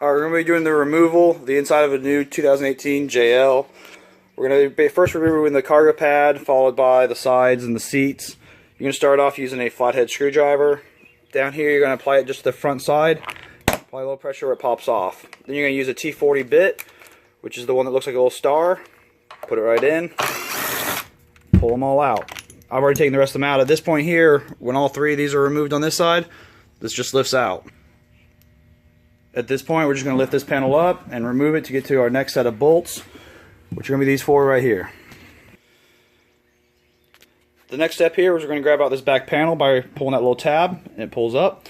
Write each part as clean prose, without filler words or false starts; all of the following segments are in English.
Alright, we're going to be doing the removal, the inside of a new 2018 JL. We're going to be first removing the cargo pad, followed by the sides and the seats. You're going to start off using a flathead screwdriver. Down here, you're going to apply it just to the front side. Apply a little pressure where it pops off. Then you're going to use a T40 bit, which is the one that looks like a little star. Put it right in. Pull them all out. I've already taken the rest of them out. At this point here, when all three of these are removed on this side, this just lifts out. At this point, we're just going to lift this panel up and remove it to get to our next set of bolts, which are going to be these four right here. The next step here is we're going to grab out this back panel by pulling that little tab, and it pulls up.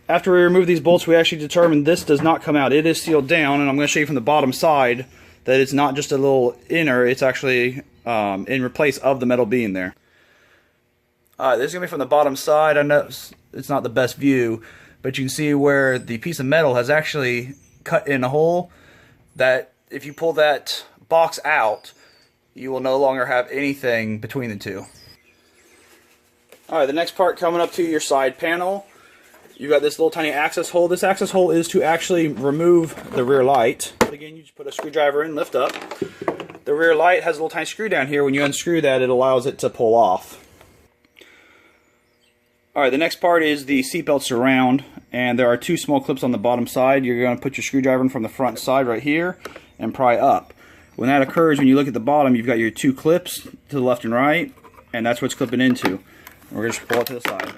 After we remove these bolts, we actually determined this does not come out. It is sealed down, and I'm going to show you from the bottom side that it's not just a little inner, it's actually in place of the metal being there. Alright, this is going to be from the bottom side. I know it's not the best view, but you can see where the piece of metal has actually cut in a hole that if you pull that box out, you will no longer have anything between the two. Alright, the next part coming up to your side panel, you've got this little tiny access hole. This access hole is to actually remove the rear light. Again, you just put a screwdriver in, lift up. The rear light has a little tiny screw down here. When you unscrew that, it allows it to pull off. Alright, the next part is the seatbelt surround, and there are two small clips on the bottom side. You're going to put your screwdriver in from the front side right here and pry up. When that occurs, when you look at the bottom, you've got your two clips to the left and right, and that's what it's clipping into. We're going to just pull it to the side.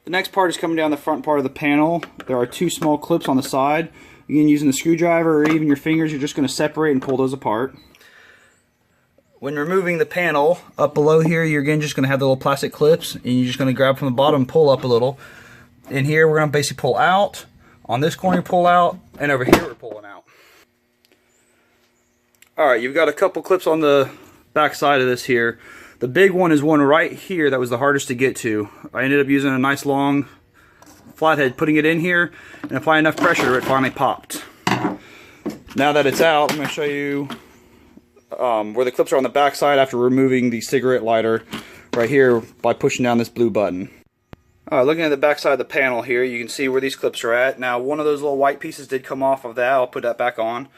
The next part is coming down the front part of the panel. There are two small clips on the side. Again, using the screwdriver or even your fingers, you're just going to separate and pull those apart. When removing the panel, up below here, you're again just going to have the little plastic clips, and you're just going to grab from the bottom and pull up a little. In here, we're going to basically pull out. On this corner, pull out, and over here, we're pulling out. Alright, you've got a couple clips on the back side of this here. The big one is one right here that was the hardest to get to. I ended up using a nice long flathead, putting it in here, and applying enough pressure, it finally popped. Now that it's out, I'm going to show you where the clips are on the back side after removing the cigarette lighter right here by pushing down this blue button. Alright, looking at the back side of the panel here, you can see where these clips are at. Now, one of those little white pieces did come off of that. I'll put that back on.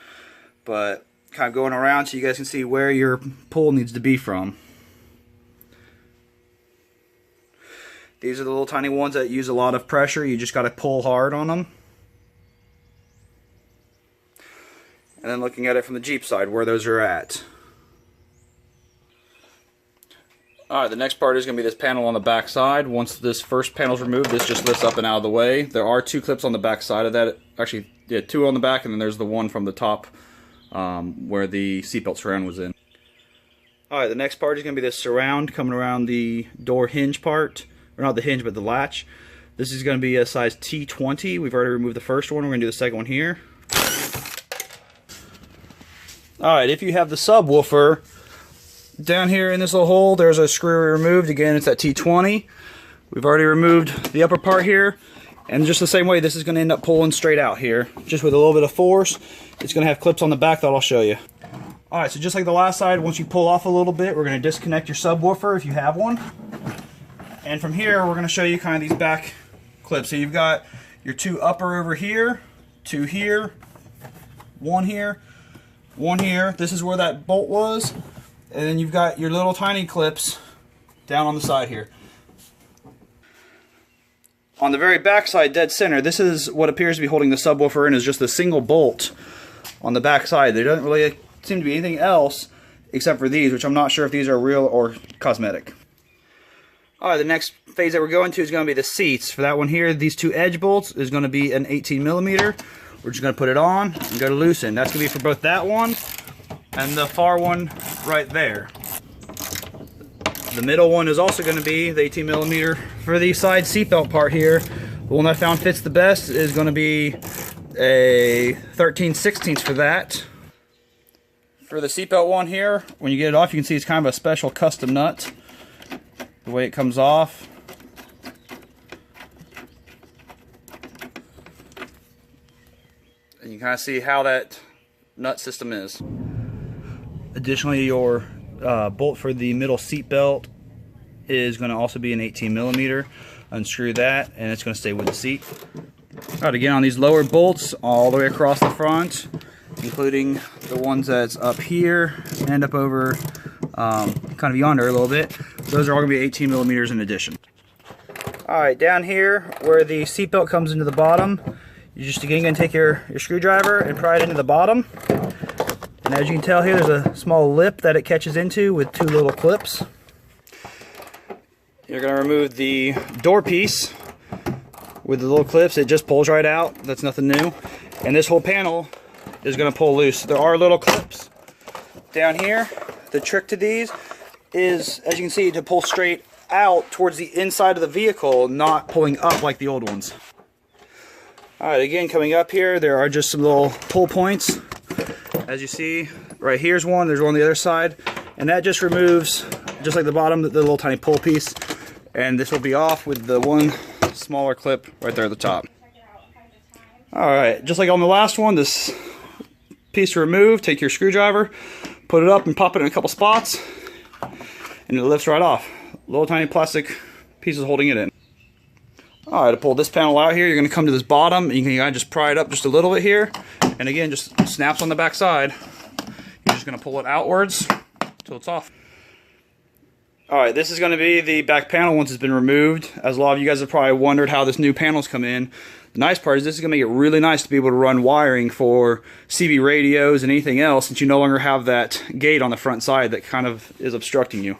But kind of going around so you guys can see where your pull needs to be from. These are the little tiny ones that use a lot of pressure. You just got to pull hard on them. And then looking at it from the Jeep side, where those are at. Alright, the next part is going to be this panel on the back side. Once this first panel is removed, this just lifts up and out of the way. There are two clips on the back side of that. Actually, yeah, two on the back, and then there's the one from the top where the seatbelt surround was in. Alright, the next part is going to be this surround coming around the door hinge part. Or not the hinge, but the latch. This is going to be a size T20. We've already removed the first one. We're going to do the second one here. Alright, if you have the subwoofer, down here in this little hole, there's a screw we removed. Again, it's that T20. We've already removed the upper part here. And just the same way, this is going to end up pulling straight out here. Just with a little bit of force. It's going to have clips on the back that I'll show you. Alright, so just like the last side, once you pull off a little bit, we're going to disconnect your subwoofer if you have one. And from here, we're going to show you kind of these back clips. So you've got your two upper over here, two here, one here, one here. This is where that bolt was. And then you've got your little tiny clips down on the side here. On the very back side, dead center, this is what appears to be holding the subwoofer in, is just a single bolt on the back side. There doesn't really seem to be anything else except for these, which I'm not sure if these are real or cosmetic. Alright, the next phase that we're going to is going to be the seats. For that one here, these two edge bolts is going to be an 18mm. We're just going to put it on and go to loosen. That's going to be for both that one and the far one right there. The middle one is also going to be the 18mm. For the side seatbelt part here, the one I found fits the best is going to be a 13/16 for that. For the seatbelt one here, when you get it off, you can see it's kind of a special custom nut. The way it comes off. And you kind of see how that nut system is. Additionally, your bolt for the middle seat belt is going to also be an 18mm. Unscrew that, and it's going to stay with the seat. Alright, again on these lower bolts all the way across the front, including the ones that's up here and up over kind of yonder a little bit. Those are all going to be 18 millimeters in addition. Alright, down here where the seatbelt comes into the bottom, you're just again going to take your screwdriver and pry it into the bottom. And as you can tell here, there's a small lip that it catches into with two little clips. You're going to remove the door piece with the little clips. It just pulls right out. That's nothing new. And this whole panel is going to pull loose. There are little clips down here. The trick to these is, as you can see, to pull straight out towards the inside of the vehicle, not pulling up like the old ones. Alright, again, coming up here, there are just some little pull points. As you see, right here's one, there's one on the other side, and that just removes, just like the bottom, the little tiny pull piece, and this will be off with the one smaller clip right there at the top. Alright, just like on the last one, this piece to remove, take your screwdriver, put it up and pop it in a couple spots, and it lifts right off. Little tiny plastic pieces holding it in. Alright, to pull this panel out here, you're going to come to this bottom, and you can just pry it up just a little bit here, and again, just snaps on the back side. You're just going to pull it outwards until it's off. Alright, this is going to be the back panel once it's been removed. As a lot of you guys have probably wondered how this new panel's come in. The nice part is this is going to make it really nice to be able to run wiring for CB radios and anything else, since you no longer have that gate on the front side that kind of is obstructing you.